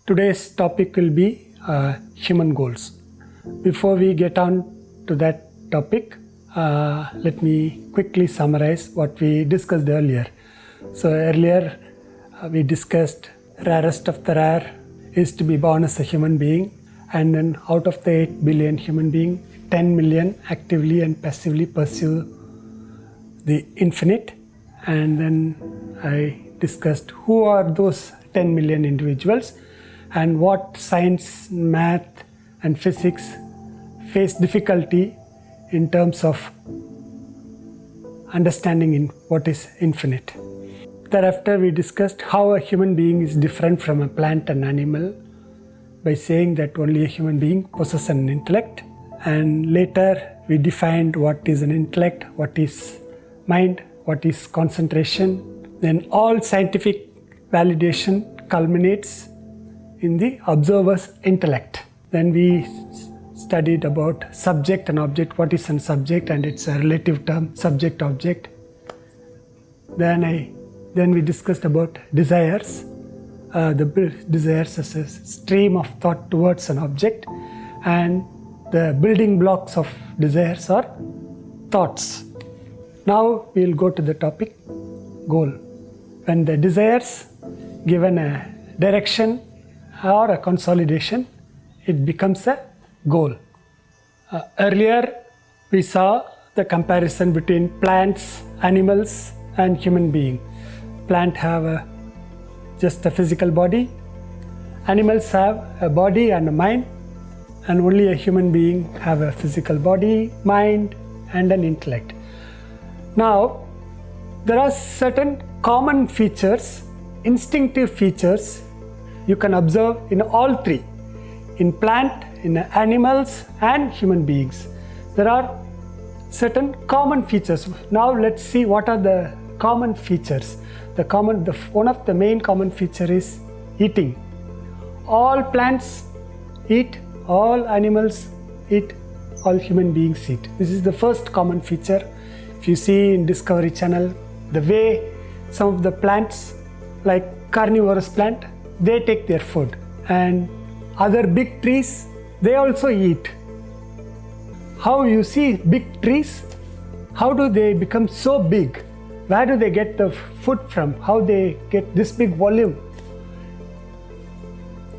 Today's topic will be human goals. Before we get on to that topic, let me quickly summarize what we discussed earlier. So earlier we discussed rarest of the rare is to be born as a human being, and then out of the 8 billion human beings, 10 million actively and passively pursue the infinite. And then I discussed who are those 10 million individuals and what science, math and physics face difficulty in terms of understanding in what is infinite. Thereafter we discussed how a human being is different from a plant and animal by saying that only a human being possesses an intellect, and later we defined what is an intellect, what is mind, what is concentration. Then all scientific validation culminates in the observer's intellect. Then we studied about subject and object, what is a subject, and it's a relative term, subject-object. Then we discussed about desires, the desires as a stream of thought towards an object, and the building blocks of desires are thoughts. Now we will go to the topic, goal. When the desires given a direction or a consolidation, it becomes a goal. Earlier we saw the comparison between plants, animals and human being. Plants have just a physical body, animals have a body and a mind, and only a human being have a physical body, mind and an intellect. Now there are certain common features, instinctive features you can observe in all three, in plant, in animals and human beings. There are certain common features. Now let's see what are the common features. One of the main common feature is eating. All plants eat, all animals eat, all human beings eat. This is the first common feature. If you see in Discovery Channel, the way some of the plants like carnivorous plant, they take their food, and other big trees, they also eat. How you see big trees, how do they become so big? Where do they get the food from? How they get this big volume?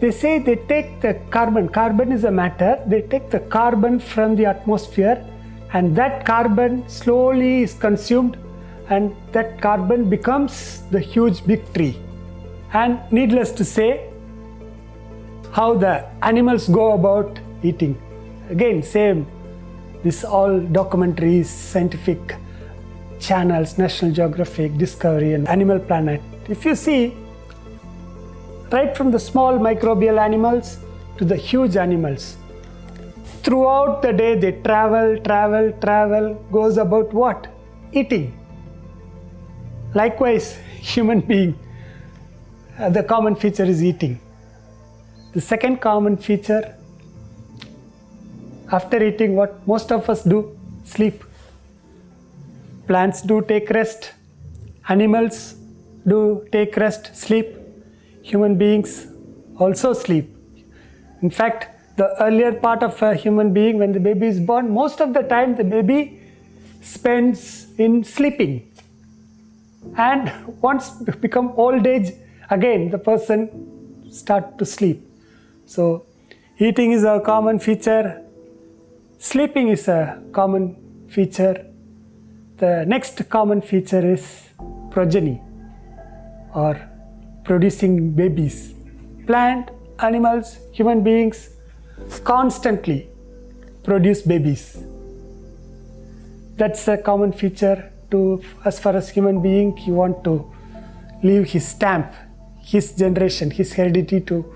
They say they take the carbon. Carbon is a matter. They take the carbon from the atmosphere, and that carbon slowly is consumed, and that carbon becomes the huge big tree. And needless to say, how the animals go about eating. Again, same. This all documentaries, scientific channels, National Geographic, Discovery and Animal Planet. If you see, right from the small microbial animals to the huge animals, throughout the day they travel, goes about what? Eating. Likewise, human being, the common feature is eating. The second common feature, after eating, what most of us do? Sleep. Plants do take rest, animals do take rest, sleep. Human beings also sleep. In fact, the earlier part of a human being, when the baby is born, most of the time the baby spends in sleeping. And once become old age, again the person start to sleep. So eating is a common feature, sleeping is a common feature. The next common feature is progeny, or producing babies. Plant, animals, human beings constantly produce babies. That's a common feature to, as far as human being, he want to leave his stamp, his generation, his heredity to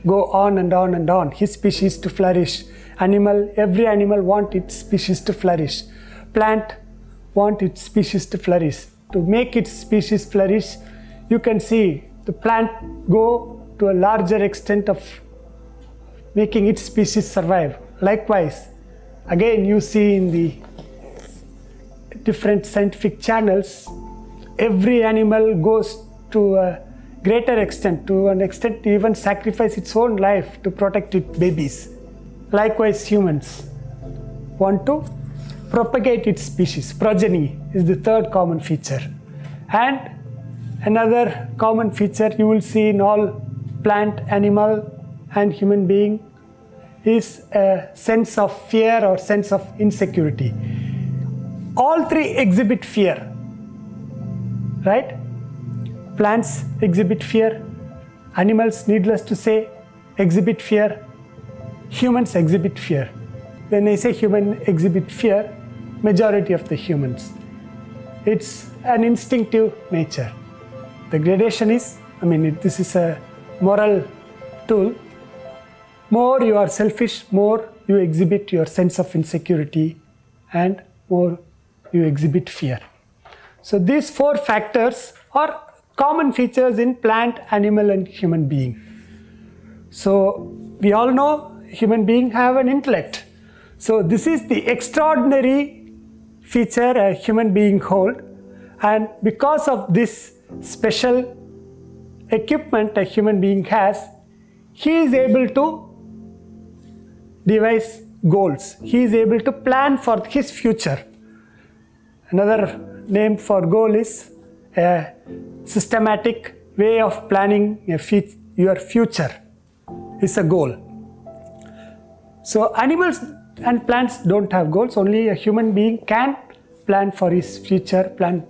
go on and on and on, his species to flourish. Every animal want its species to flourish. Plant want its species to flourish. To make its species flourish, you can see the plant go to a larger extent of making its species survive. Likewise, again you see in the different scientific channels, every animal goes to a greater extent, to an extent even sacrifice its own life to protect its babies. Likewise, humans want to propagate its species. Progeny is the third common feature. And another common feature you will see in all plant, animal and human being is a sense of fear or sense of insecurity. All three exhibit fear, right? Plants exhibit fear, animals, needless to say, exhibit fear, humans exhibit fear. When I say human exhibit fear, majority of the humans. It's an instinctive nature. The gradation is, this is a moral tool. More you are selfish, more you exhibit your sense of insecurity and more you exhibit fear. So these four factors are common features in plant, animal and human being. So we all know human beings have an intellect. So this is the extraordinary feature a human being holds, and because of this special equipment a human being has, he is able to devise goals. He is able to plan for his future. Another name for goal is a systematic way of planning your future is a goal. So animals and plants don't have goals. Only a human being can plan for his future, plan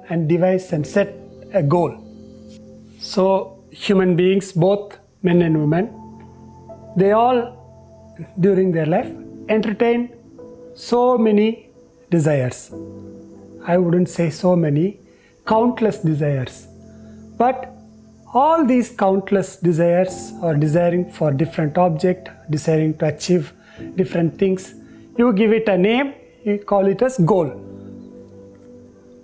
and devise and set a goal. So human beings, both men and women, they all during their life entertain so many desires. I wouldn't say so many, countless desires. But all these countless desires are desiring for different object, desiring to achieve different things. You give it a name, you call it as goal.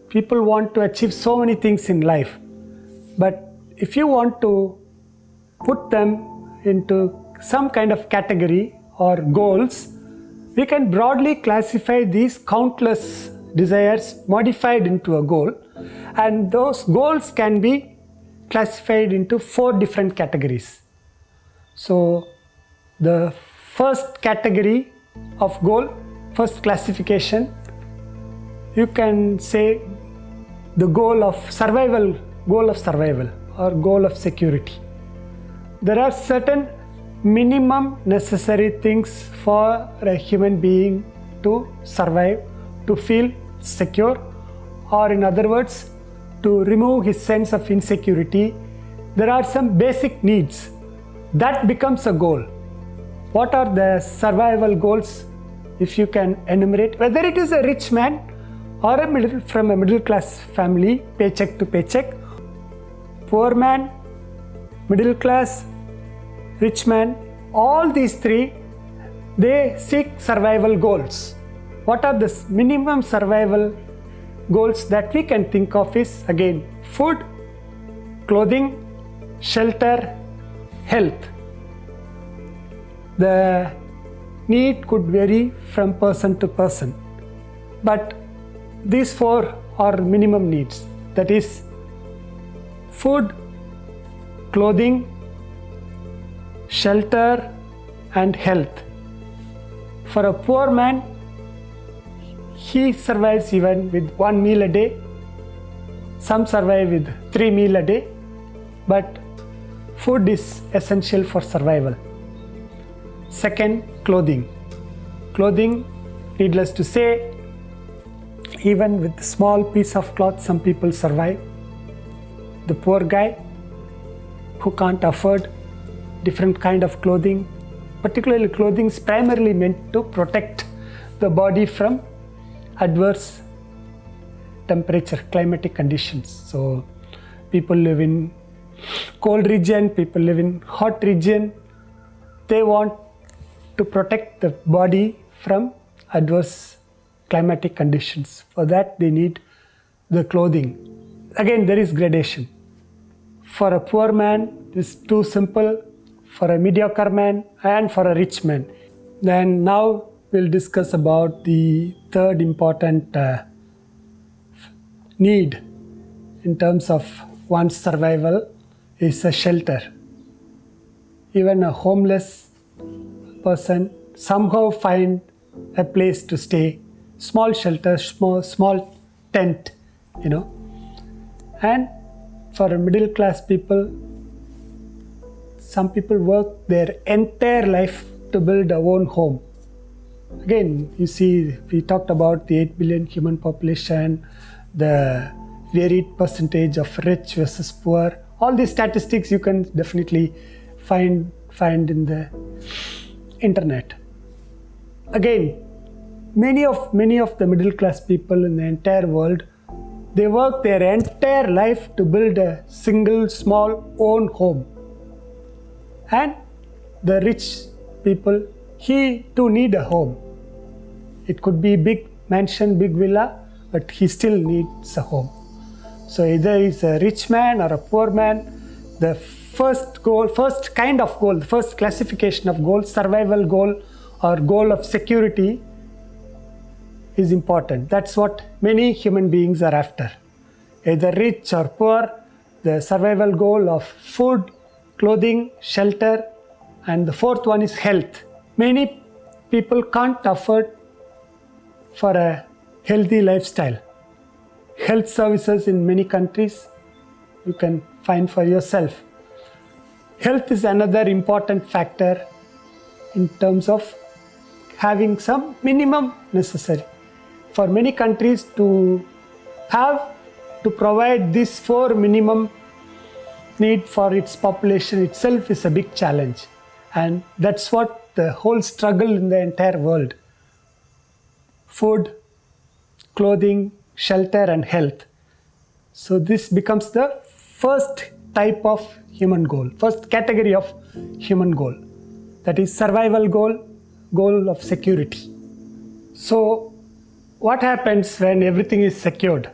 People want to achieve so many things in life. But if you want to put them into some kind of category or goals, we can broadly classify these countless desires modified into a goal, and those goals can be classified into 4 different categories. So the first category of goal, first classification, you can say the goal of survival or goal of security. There are certain minimum necessary things for a human being to survive, to feel secure, or in other words, to remove his sense of insecurity. There are some basic needs. That becomes a goal. What are the survival goals? If you can enumerate, whether it is a rich man or from a middle class family, paycheck to paycheck, poor man, middle class, rich man, all these three, they seek survival goals. What are the minimum survival goals that we can think of is, again, food, clothing, shelter, health. The need could vary from person to person, but these 4 are minimum needs. That is food, clothing, shelter and health. For a poor man, he survives even with 1 meal a day. Some survive with 3 meals a day, but food is essential for survival. Second, clothing. Clothing, needless to say, even with a small piece of cloth, some people survive. The poor guy who can't afford different kind of clothing, particularly clothing is primarily meant to protect the body from adverse temperature, climatic conditions. So people live in cold region, people live in hot region. They want to protect the body from adverse climatic conditions. For that they need the clothing. Again, there is gradation. For a poor man, it's too simple. For a mediocre man and for a rich man. Then now we'll discuss about the third important need in terms of one's survival, is a shelter. Even a homeless person somehow find a place to stay, small shelter, small tent, And for middle class people, some people work their entire life to build their own home. Again, you see, we talked about the 8 billion human population, the varied percentage of rich versus poor. All these statistics you can definitely find in the internet. Again, many of the middle class people in the entire world, they work their entire life to build a single small own home. And the rich people, he too need a home. It could be big mansion, big villa, but he still needs a home. So either he's a rich man or a poor man, the first classification of goal, survival goal or goal of security is important. That's what many human beings are after. Either rich or poor, the survival goal of food, clothing, shelter, and the fourth one is health. Many people can't afford for a healthy lifestyle. Health services in many countries you can find for yourself. Health is another important factor in terms of having some minimum necessary. For many countries to provide this 4 minimum need for its population itself is a big challenge. And that's what the whole struggle in the entire world. Food, clothing, shelter and health. So this becomes the first type of human goal, first category of human goal. That is survival goal of security. So what happens when everything is secured?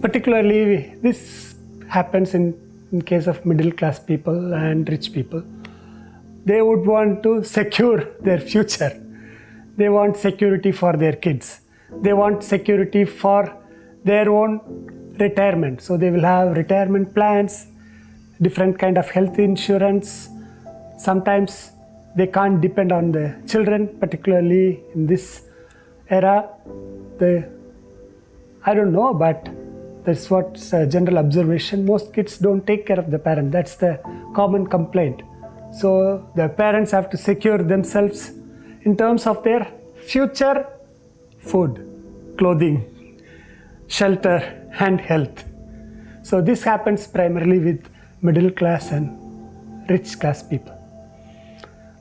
Particularly this happens in case of middle class people and rich people. They would want to secure their future. They want security for their kids. They want security for their own retirement. So they will have retirement plans, different kind of health insurance. Sometimes they can't depend on the children, particularly in this era. I don't know, but that's what's a general observation. Most kids don't take care of the parent. That's the common complaint. So the parents have to secure themselves in terms of their future food, clothing, shelter and health. So this happens primarily with middle class and rich class people.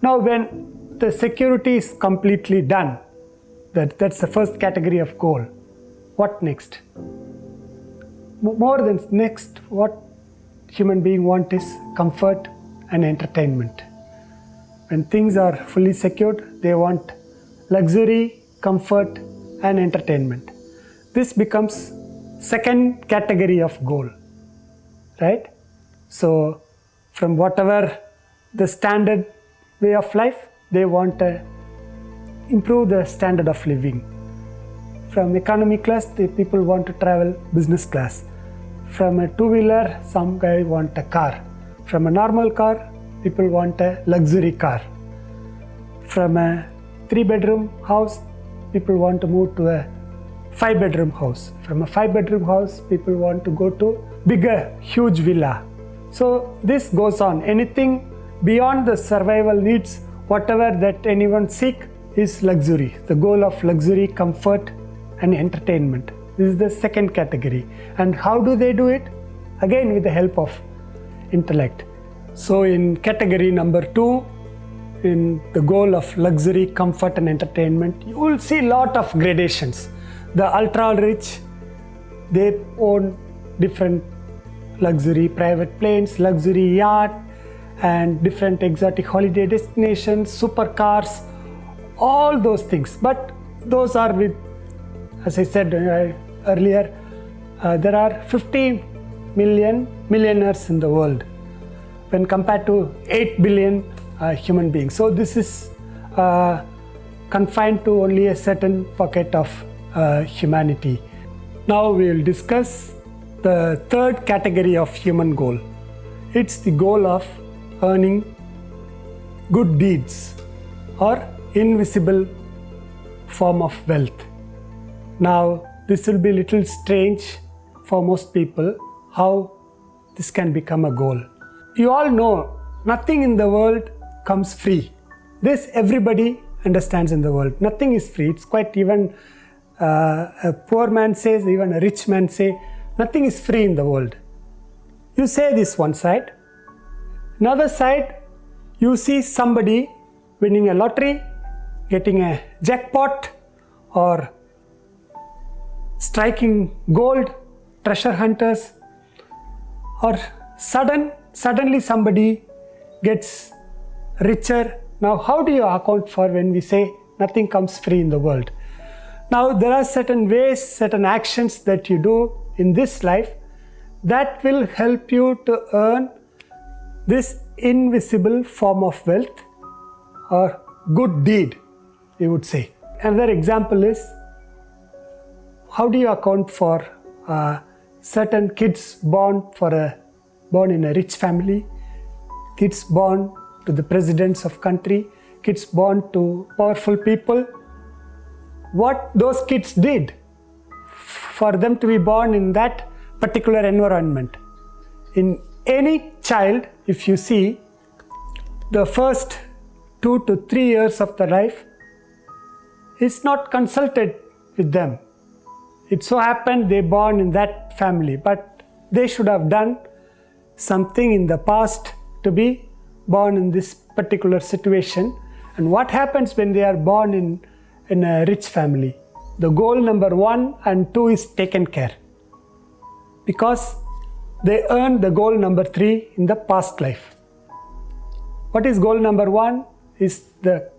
Now when the security is completely done, that's the first category of goal. What next? More than next, what human being want is comfort and entertainment. When things are fully secured, they want luxury, comfort and entertainment. This becomes second category of goal, right? So from whatever the standard way of life, they want to improve the standard of living. From economy class, the people want to travel business class. From a two-wheeler, some guy want a car. From a normal car, people want a luxury car. From a 3-bedroom house, people want to move to a 5-bedroom house. From a 5-bedroom house, people want to go to bigger, huge villa. So this goes on. Anything beyond the survival needs, whatever that anyone seek is luxury. The goal of luxury, comfort and entertainment. This is the second category. And how do they do it? Again, with the help of intellect. So in category number 2, in the goal of luxury, comfort and entertainment, you will see a lot of gradations. The ultra rich, they own different luxury private planes, luxury yacht and different exotic holiday destinations, supercars, all those things. But those are with, as I said earlier, there are 50 million millionaires in the world when compared to 8 billion human beings. So this is confined to only a certain pocket of humanity. Now we will discuss the third category of human goal. It's the goal of earning good deeds or invisible form of wealth. Now, this will be a little strange for most people how this can become a goal. You all know nothing in the world comes free. This everybody understands in the world. Nothing is free. It's quite even a poor man says, even a rich man say, nothing is free in the world. You say this one side. Another side, you see somebody winning a lottery, getting a jackpot, or striking gold, treasure hunters, or suddenly somebody gets richer. Now, how do you account for when we say nothing comes free in the world? Now, there are certain ways, certain actions that you do in this life that will help you to earn this invisible form of wealth or good deed, we would say. Another example is, how do you account for certain kids born in a rich family, kids born to the presidents of country, kids born to powerful people? What those kids did for them to be born in that particular environment. In any child, if you see, the first 2 to 3 years of their life is not consulted with them. It so happened they born in that family, but they should have done something in the past to be born in this particular situation. And what happens when they are born in a rich family? The goal number 1 and 2 is taken care, because they earned the goal number 3 in the past life. What is goal number 1? Is the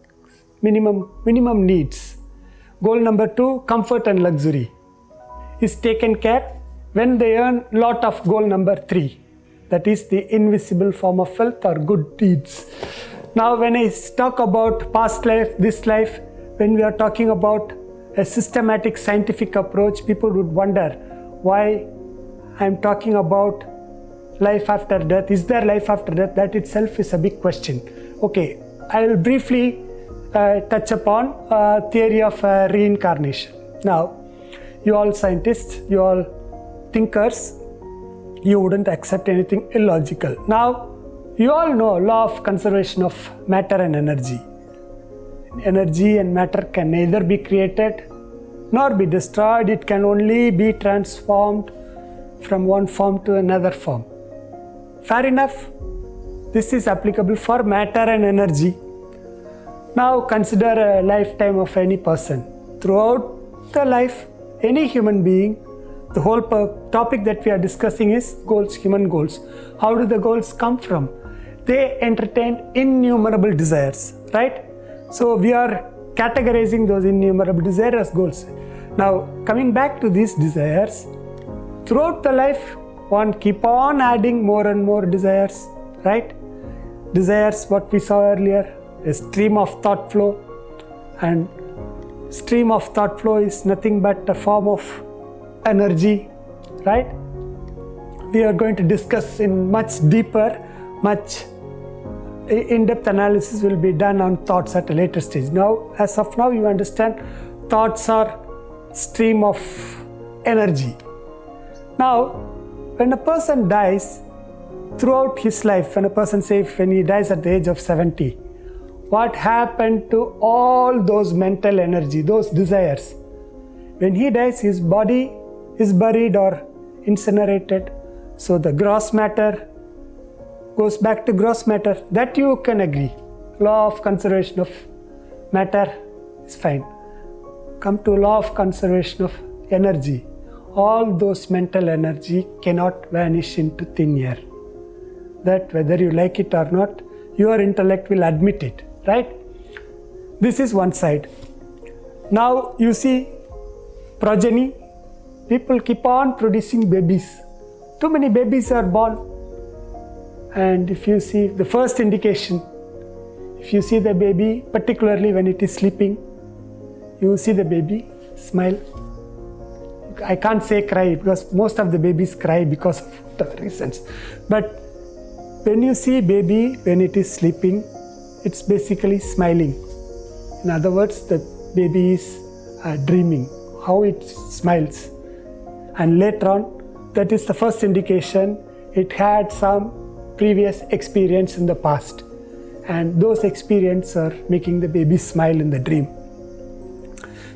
minimum needs. Goal number 2, comfort and luxury, is taken care when they earn lot of goal number 3. That is the invisible form of wealth or good deeds. Now, when I talk about past life, this life, when we are talking about a systematic scientific approach, people would wonder why I'm talking about life after death. Is there life after death? That itself is a big question. Okay, I will briefly touch upon theory of reincarnation. Now, you all scientists, you all thinkers, you wouldn't accept anything illogical. Now, you all know law of conservation of matter and energy. Energy and matter can neither be created nor be destroyed. It can only be transformed from one form to another form. Fair enough. This is applicable for matter and energy. Now consider a lifetime of any person. Throughout the life, any human being, the whole topic that we are discussing is goals, human goals. How do the goals come from? They entertain innumerable desires, right? So we are categorizing those innumerable desires as goals. Now coming back to these desires, throughout the life, one keep on adding more and more desires, right? Desires, what we saw earlier, a stream of thought flow, and stream of thought flow is nothing but a form of energy, right? We are going to discuss in much deeper, much in-depth analysis will be done on thoughts at a later stage. Now, as of now, you understand thoughts are stream of energy. Now, when a person dies, throughout his life, when a person when he dies at the age of 70, what happened to all those mental energy, those desires? When he dies, his body is buried or incinerated. So the gross matter goes back to gross matter. That you can agree. Law of conservation of matter is fine. Come to law of conservation of energy. All those mental energy cannot vanish into thin air. That whether you like it or not, your intellect will admit it, right? This is one side. Now you see progeny. People keep on producing babies. Too many babies are born. And if you see the first indication, if you see the baby, particularly when it is sleeping, you see the baby smile. I can't say cry because most of the babies cry because of whatever reasons. But when you see baby, when it is sleeping, it's basically smiling. In other words, the baby is dreaming, how it smiles. And later on, that is the first indication it had some previous experience in the past. And those experiences are making the baby smile in the dream.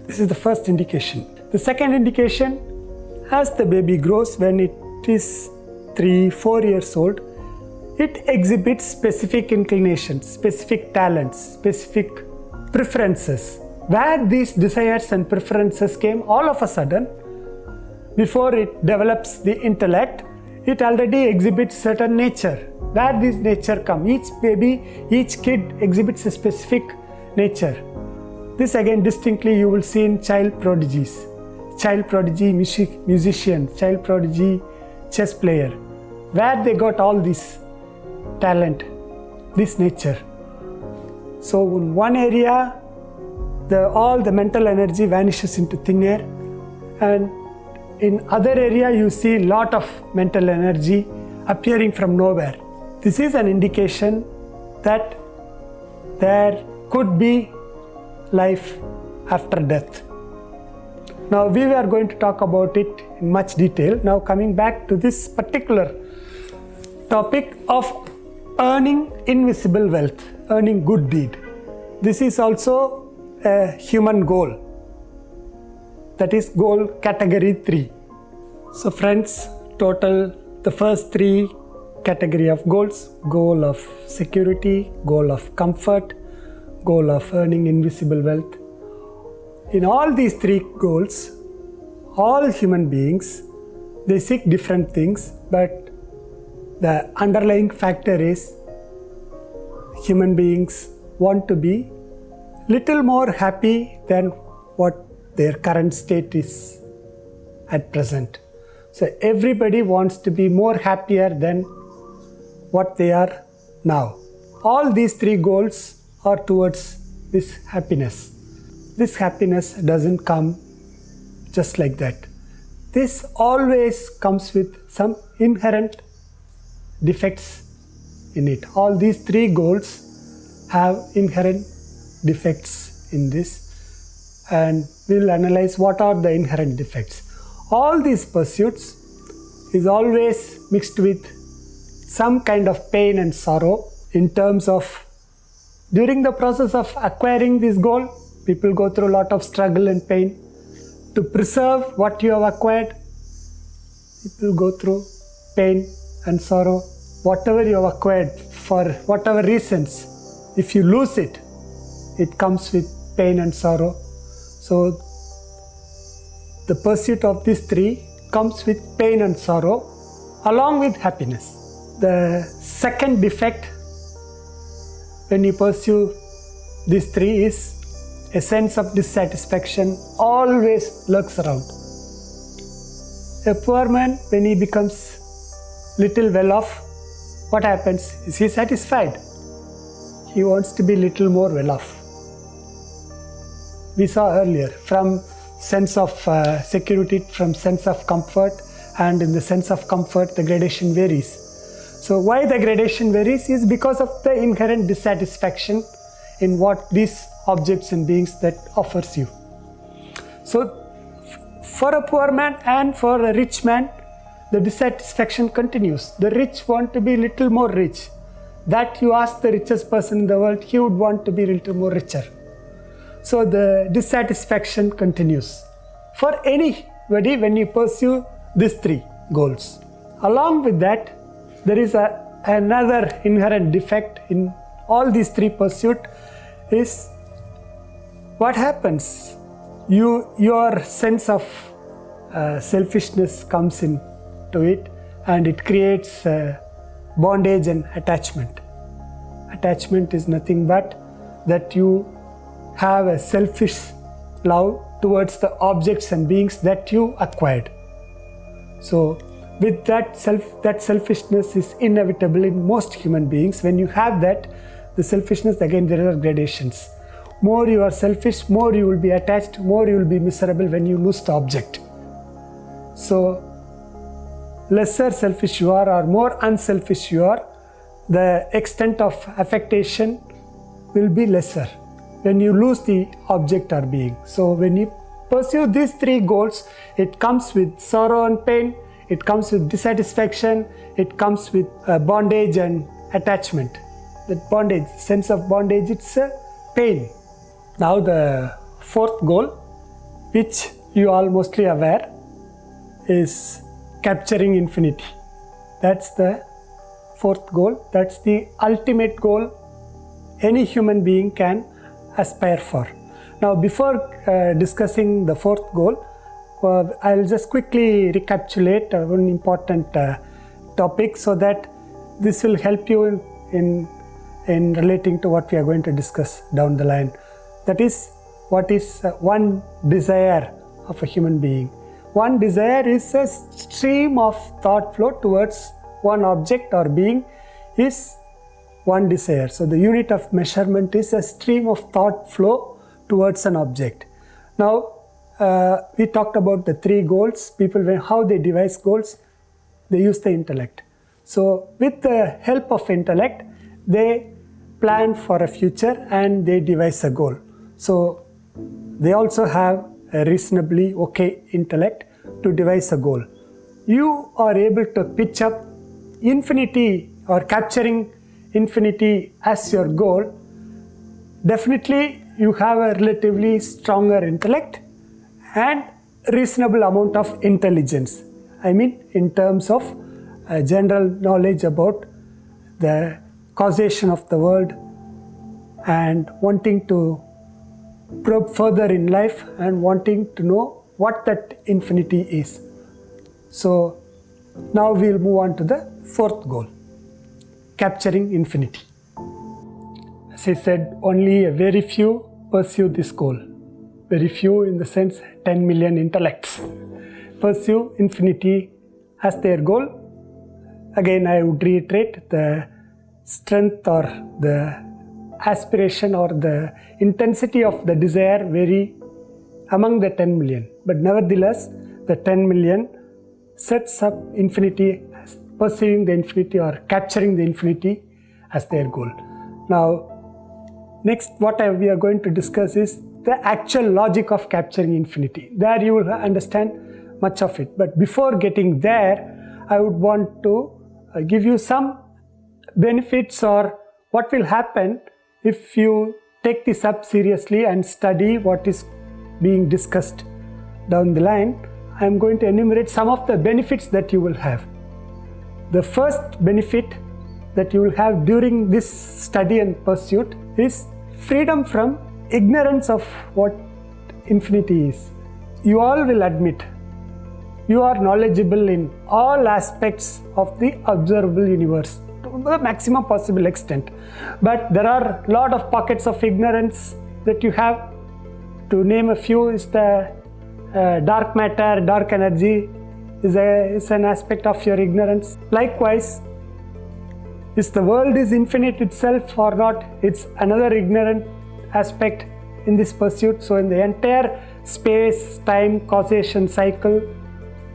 This is the first indication. The second indication, as the baby grows, when it is 3-4 years old, it exhibits specific inclinations, specific talents, specific preferences. Where these desires and preferences came all of a sudden, before it develops the intellect, it already exhibits certain nature. Where this nature come, each baby, each kid exhibits a specific nature. This again distinctly you will see in child prodigies. Child prodigy musician, child prodigy chess player. Where they got all this talent, this nature. So in one area, all the mental energy vanishes into thin air, and in other area you see lot of mental energy appearing from nowhere. This is an indication that there could be life after death. Now we are going to talk about it in much detail. Now coming back to this particular topic of earning invisible wealth, earning good deed. This is also a human goal. That is goal category 3. So friends, total the first 3 category of goals: goal of security, goal of comfort, goal of earning invisible wealth. In all these 3 goals, all human beings, they seek different things, but the underlying factor is human beings want to be little more happy than what their current state is at present. So everybody wants to be more happier than what they are now. All these 3 goals are towards this happiness. This happiness doesn't come just like that. This always comes with some inherent defects in it. All these 3 goals have inherent defects in this, and we'll analyze what are the inherent defects. All these pursuits is always mixed with some kind of pain and sorrow in terms of during the process of acquiring this goal, people go through a lot of struggle and pain. To preserve what you have acquired, people go through pain and sorrow. Whatever you have acquired for whatever reasons, if you lose it, it comes with pain and sorrow. So the pursuit of these 3 comes with pain and sorrow along with happiness. The second defect when you pursue these 3 is a sense of dissatisfaction always lurks around. A poor man, when he becomes little well off, what happens? Is he satisfied? He wants to be little more well off. We saw earlier, from sense of security, from sense of comfort, and in the sense of comfort the gradation varies. So why the gradation varies is because of the inherent dissatisfaction in what these objects and beings that offers you. So for a poor man and for a rich man, the dissatisfaction continues. The rich want to be little more rich. That you ask the richest person in the world, he would want to be little more richer. So the dissatisfaction continues for anybody when you pursue these 3 goals. Along with that, there is another inherent defect in all these 3 pursuits is what happens. Your sense of selfishness comes into it, and it creates bondage and attachment. Attachment is nothing but that you have a selfish love towards the objects and beings that you acquired. So with that selfishness is inevitable in most human beings. When you have that, the selfishness, again there are gradations. More you are selfish, more you will be attached, more you will be miserable when you lose the object. So lesser selfish you are or more unselfish you are, the extent of affectation will be lesser when you lose the object or being. So when you pursue these three goals, it comes with sorrow and pain, it comes with dissatisfaction, it comes with bondage and attachment. That bondage, sense of bondage, it's a pain. Now the fourth goal, which you are mostly aware, is capturing infinity. That's the fourth goal. That's the ultimate goal any human being can aspire for. Now before discussing the fourth goal, I'll just quickly recapitulate one important topic so that this will help you in relating to what we are going to discuss down the line. That is, what is one desire of a human being. One desire is a stream of thought flow towards one object or being is one desire. So the unit of measurement is a stream of thought flow towards an object. Now we talked about the three goals. People, how they devise goals, they use the intellect. So with the help of intellect, they plan for a future and they devise a goal. So they also have a reasonably okay intellect to devise a goal. You are able to pitch up infinity or capturing infinity as your goal. Definitely you have a relatively stronger intellect and reasonable amount of intelligence. I mean in terms of general knowledge about the causation of the world and wanting to probe further in life and wanting to know what that infinity is. So now we'll move on to the fourth goal, capturing infinity. As I said, only a very few pursue this goal. Very few in the sense 10 million intellects pursue infinity as their goal. Again, I would reiterate, the strength or the aspiration or the intensity of the desire vary among the 10 million. But nevertheless, the 10 million sets up infinity, as pursuing the infinity or capturing the infinity as their goal. Now, next what we are going to discuss is the actual logic of capturing infinity. There you will understand much of it. But before getting there, I would want to give you some benefits or what will happen if you take this up seriously and study what is being discussed down the line. I am going to enumerate some of the benefits that you will have. The first benefit that you will have during this study and pursuit is freedom from ignorance of what infinity is. You all will admit you are knowledgeable in all aspects of the observable universe to the maximum possible extent. But there are a lot of pockets of ignorance that you have. To name a few is the dark matter, dark energy is an aspect of your ignorance. Likewise, is the world is infinite itself or not? It's another ignorant aspect in this pursuit. So in the entire space, time, causation cycle,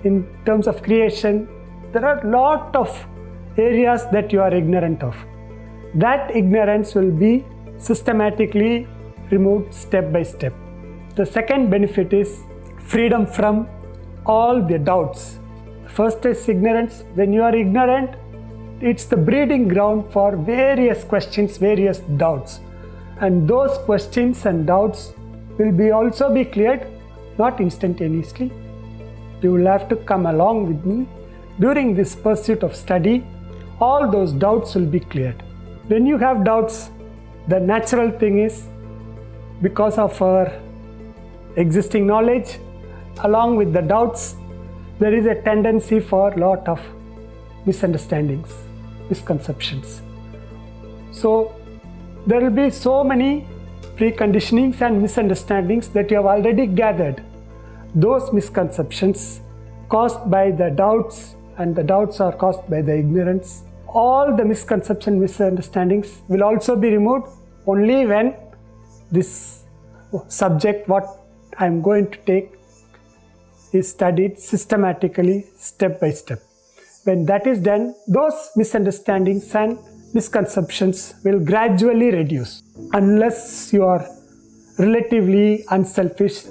in terms of creation, there are a lot of areas that you are ignorant of. That ignorance will be systematically removed step by step. The second benefit is freedom from all the doubts. First is ignorance. When you are ignorant, it's the breeding ground for various questions, various doubts. And those questions and doubts will also be cleared, not instantaneously. You will have to come along with me. During this pursuit of study, all those doubts will be cleared. When you have doubts, the natural thing is, because of our existing knowledge, along with the doubts, there is a tendency for a lot of misunderstandings, misconceptions. So there will be so many preconditionings and misunderstandings that you have already gathered. Those misconceptions caused by the doubts, and the doubts are caused by the ignorance. All the misconceptions, misunderstandings will also be removed only when this subject, what I am going to take, is studied systematically, step by step. When that is done, those misunderstandings and misconceptions will gradually reduce. Unless you are relatively unselfish,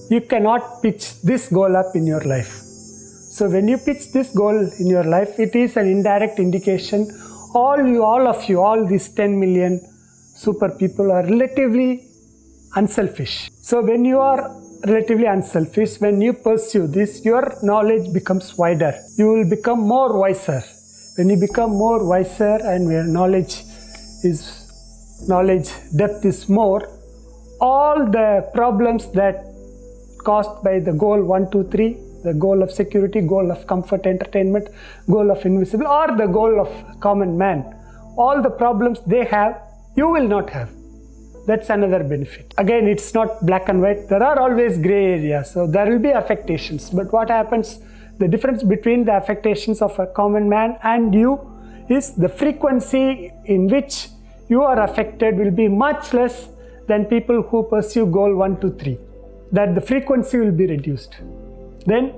you cannot pitch this goal up in your life. So when you pitch this goal in your life, it is an indirect indication all these 10 million super people are relatively unselfish. So when you are relatively unselfish, when you pursue this, your knowledge becomes wider. You will become more wiser. When you become more wiser and your knowledge depth is more, all the problems that caused by the goal 1, 2, 3, the goal of security, goal of comfort, entertainment, goal of invisible, or the goal of common man, all the problems they have, you will not have. That's another benefit. Again, it's not black and white. There are always gray areas. So there will be affectations. But what happens, the difference between the affectations of a common man and you is the frequency in which you are affected will be much less than people who pursue goal 1, 2, 3. That the frequency will be reduced. Then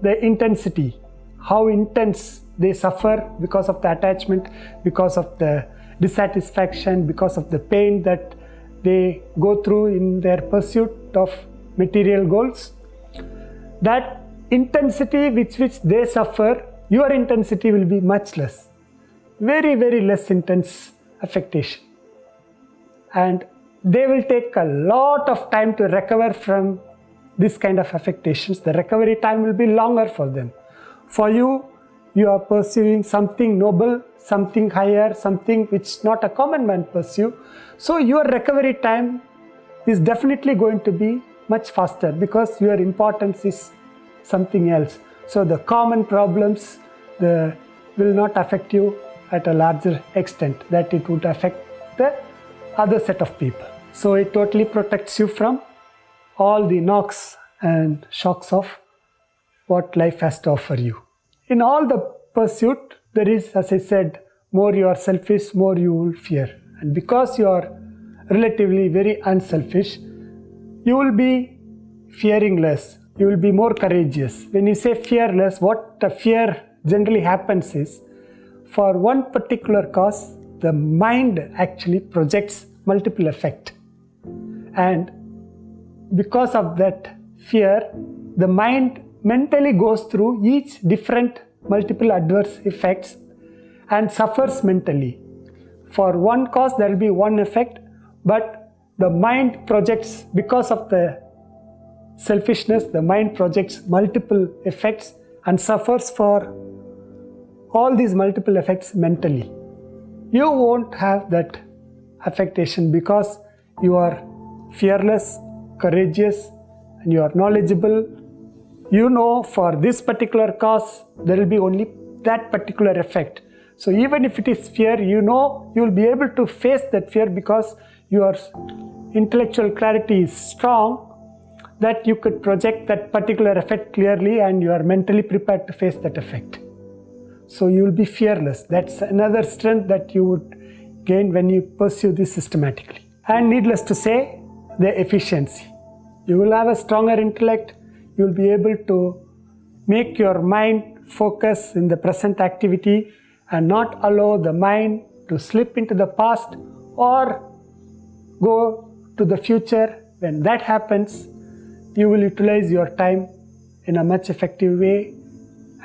the intensity, how intense they suffer because of the attachment, because of the dissatisfaction, because of the pain that they go through in their pursuit of material goals. That intensity which they suffer, your intensity will be much less. Very, very less intense affectation. And they will take a lot of time to recover from this kind of affectations. The recovery time will be longer for them. For you, you are pursuing something noble, something higher, something which not a common man pursue. So your recovery time is definitely going to be much faster because your importance is something else. So the common problems will not affect you at a larger extent that it would affect the other set of people. So it totally protects you from all the knocks and shocks of what life has to offer you. In all the pursuit, there is, as I said, more you are selfish, more you will fear. And because you are relatively very unselfish, you will be fearing less. You will be more courageous. When you say fearless, what the fear generally happens is, for one particular cause, the mind actually projects multiple effect. And because of that fear, the mind mentally goes through each different multiple adverse effects and suffers mentally. For one cause, there will be one effect, but the mind projects, because of the selfishness, the mind projects multiple effects and suffers for all these multiple effects mentally. You won't have that affectation because you are fearless, courageous, and you are knowledgeable. You know for this particular cause, there will be only that particular effect. So even if it is fear, you know you will be able to face that fear because your intellectual clarity is strong, that you could project that particular effect clearly and you are mentally prepared to face that effect. So you will be fearless. That's another strength that you would gain when you pursue this systematically. And needless to say, the efficiency. You will have a stronger intellect. You will be able to make your mind focus in the present activity and not allow the mind to slip into the past or go to the future. When that happens, you will utilize your time in a much effective way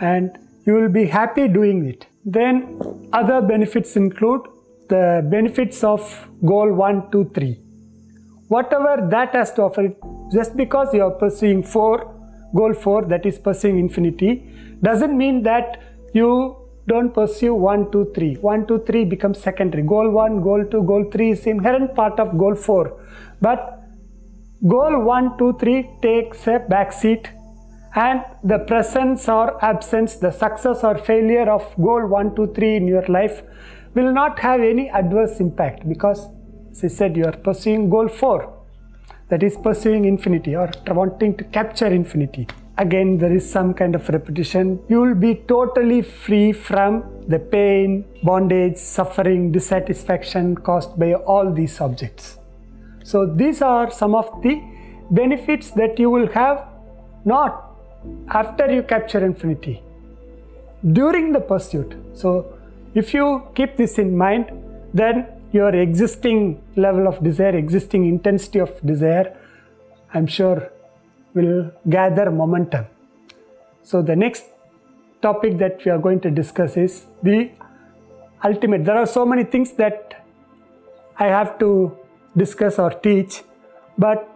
and you will be happy doing it. Then other benefits include the benefits of goal 1, 2, 3. Whatever that has to offer, just because you are pursuing goal 4, that is pursuing infinity, doesn't mean that you don't pursue 1, 2, 3. 1, 2, 3 becomes secondary. Goal 1, goal 2, goal 3 is inherent part of goal 4. But goal 1, 2, 3 takes a back seat, and the presence or absence, the success or failure of goal 1, 2, 3 in your life will not have any adverse impact because, as I said, you are pursuing goal 4, that is pursuing infinity or wanting to capture infinity. Again, there is some kind of repetition. You will be totally free from the pain, bondage, suffering, dissatisfaction caused by all these objects. So these are some of the benefits that you will have, not after you capture infinity, during the pursuit. So if you keep this in mind, then your existing level of desire, existing intensity of desire, I'm sure will gather momentum. So the next topic that we are going to discuss is the ultimate. There are so many things that I have to discuss or teach, but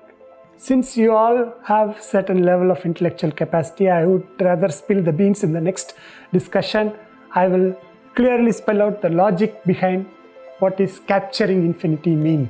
since you all have certain level of intellectual capacity, I would rather spill the beans in the next discussion. I will clearly spell out the logic behind what is capturing infinity mean.